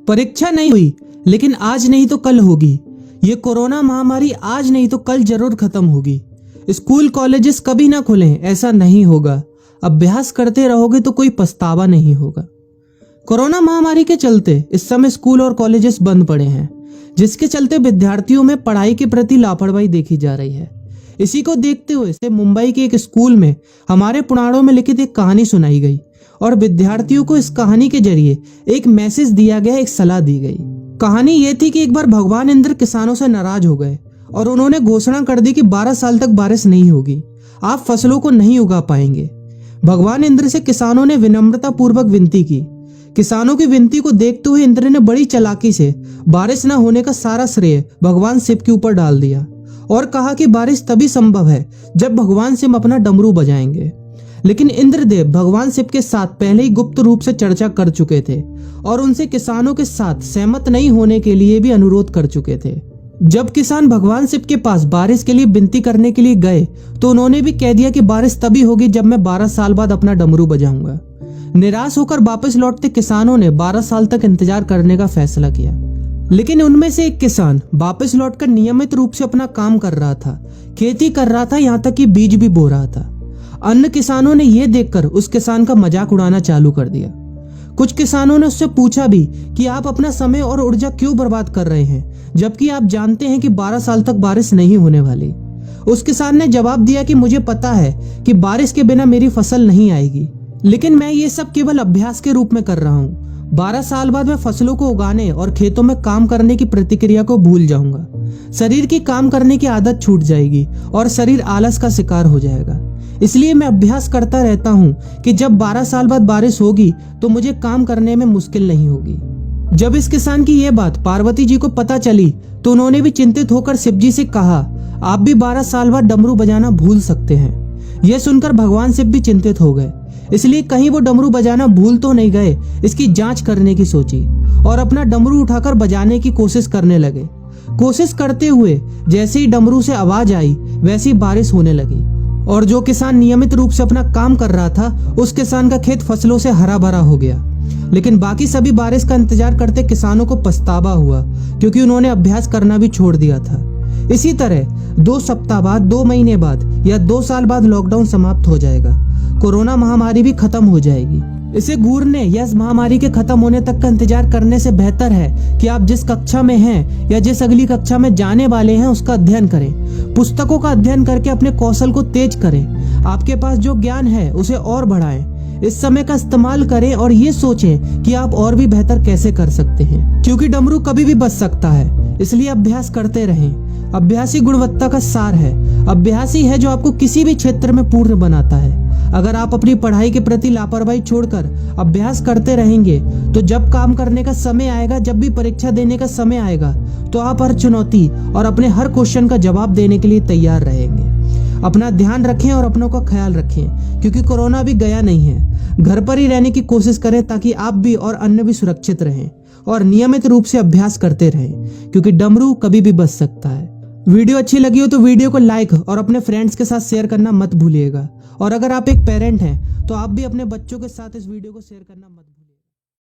परीक्षा नहीं हुई, लेकिन आज नहीं तो कल होगी। ये कोरोना महामारी आज नहीं तो कल जरूर खत्म होगी। स्कूल कॉलेजेस कभी ना खुलें, ऐसा नहीं होगा। अभ्यास करते रहोगे तो कोई पछतावा नहीं होगा। कोरोना महामारी के चलते इस समय स्कूल और कॉलेजेस बंद पड़े हैं, जिसके चलते विद्यार्थियों में पढ़ाई के प्रति लापरवाही देखी जा रही है। इसी को देखते हुए मुंबई के एक स्कूल में हमारे पुराणों में लिखित एक कहानी सुनाई गई और विद्यार्थियों को इस कहानी के जरिए एक मैसेज दिया गया, एक सलाह दी गई। कहानी ये थी कि एक बार भगवान इंद्र किसानों से नाराज हो गए और उन्होंने घोषणा कर दी कि 12 साल तक बारिश नहीं होगी, आप फसलों को नहीं उगा पाएंगे। भगवान इंद्र से किसानों ने विनम्रता पूर्वक विनती की। किसानों की विनती को देखते हुए इंद्र ने बड़ी चालाकी से बारिश न होने का सारा श्रेय भगवान शिव के ऊपर डाल दिया और कहा कि बारिश तभी संभव है जब भगवान शिव अपना डमरू बजाएंगे। लेकिन इंद्रदेव भगवान शिव के साथ पहले ही गुप्त रूप से चर्चा कर चुके थे और उनसे किसानों के साथ सहमत नहीं होने के लिए भी अनुरोध कर चुके थे। जब किसान भगवान शिव के पास बारिश के लिए विनती करने के लिए गए तो उन्होंने भी कह दिया कि बारिश तभी होगी जब मैं 12 साल बाद अपना डमरू बजाऊंगा। निराश होकर वापस लौटते किसानों ने 12 साल तक इंतजार करने का फैसला किया। लेकिन उनमें से एक किसान वापस लौटकर नियमित रूप से अपना काम कर रहा था, खेती कर रहा था, यहाँ तक कि बीज भी बो रहा था। अन्य किसानों ने यह देखकर उस किसान का मजाक उड़ाना चालू कर दिया। कुछ किसानों ने उससे पूछा भी कि आप अपना समय और ऊर्जा क्यों बर्बाद कर रहे हैं, जबकि आप जानते हैं कि 12 साल तक बारिश नहीं होने वाली। उस किसान ने जवाब दिया कि मुझे पता है कि बारिश के बिना मेरी फसल नहीं आएगी, लेकिन मैं ये सब केवल अभ्यास के रूप में कर रहा हूँ। 12 साल बाद मैं फसलों को उगाने और खेतों में काम करने की प्रतिक्रिया को भूल जाऊंगा। शरीर की काम करने की आदत छूट जाएगी और शरीर आलस का शिकार हो जाएगा। इसलिए मैं अभ्यास करता रहता हूँ कि जब 12 साल बाद बारिश होगी तो मुझे काम करने में मुश्किल नहीं होगी। जब इस किसान की यह बात पार्वती जी को पता चली तो उन्होंने भी चिंतित होकर शिव जी से कहा, आप भी 12 साल बाद डमरू बजाना भूल सकते हैं। यह सुनकर भगवान शिव भी चिंतित हो गए, इसलिए कहीं वो डमरू बजाना भूल तो नहीं गए, इसकी जांच करने की सोची और अपना डमरू उठाकर बजाने की कोशिश करने लगे। कोशिश करते हुए जैसे ही डमरू से आवाज आई वैसी बारिश होने लगी और जो किसान नियमित रूप से अपना काम कर रहा था उस किसान का खेत फसलों से हरा भरा हो गया। लेकिन बाकी सभी बारिश का इंतजार करते किसानों को पछतावा हुआ, क्योंकि उन्होंने अभ्यास करना भी छोड़ दिया था। इसी तरह 2 सप्ताह बाद, 2 महीने बाद या 2 साल बाद लॉकडाउन समाप्त हो जाएगा। कोरोना महामारी भी खत्म हो जाएगी। इसे घूरने या इस महामारी के खत्म होने तक का इंतजार करने से बेहतर है कि आप जिस कक्षा में हैं या जिस अगली कक्षा में जाने वाले हैं उसका अध्ययन करें। पुस्तकों का अध्ययन करके अपने कौशल को तेज करें। आपके पास जो ज्ञान है उसे और बढ़ाएं। इस समय का इस्तेमाल करें और ये सोचें कि आप और भी बेहतर कैसे कर सकते हैं, क्योंकि डमरू कभी भी बज सकता है। इसलिए अभ्यास करते रहें। अभ्यास ही गुणवत्ता का सार है। अभ्यास ही है जो आपको किसी भी क्षेत्र में पूर्ण बनाता है। अगर आप अपनी पढ़ाई के प्रति लापरवाही छोड़कर अभ्यास करते रहेंगे तो जब काम करने का समय आएगा, जब भी परीक्षा देने का समय आएगा, तो आप हर चुनौती और अपने हर क्वेश्चन का जवाब देने के लिए तैयार रहेंगे। अपना ध्यान रखें और अपनों का ख्याल रखें, क्योंकि कोरोना भी गया नहीं है। घर पर ही रहने की कोशिश करें ताकि आप भी और अन्य भी सुरक्षित रहें और नियमित रूप से अभ्यास करते रहें, क्योंकि डमरू कभी भी बज सकता है। वीडियो अच्छी लगी हो तो वीडियो को लाइक और अपने फ्रेंड्स के साथ शेयर करना मत भूलिएगा। और अगर आप एक पेरेंट हैं तो आप भी अपने बच्चों के साथ इस वीडियो को शेयर करना मत भूलिएगा।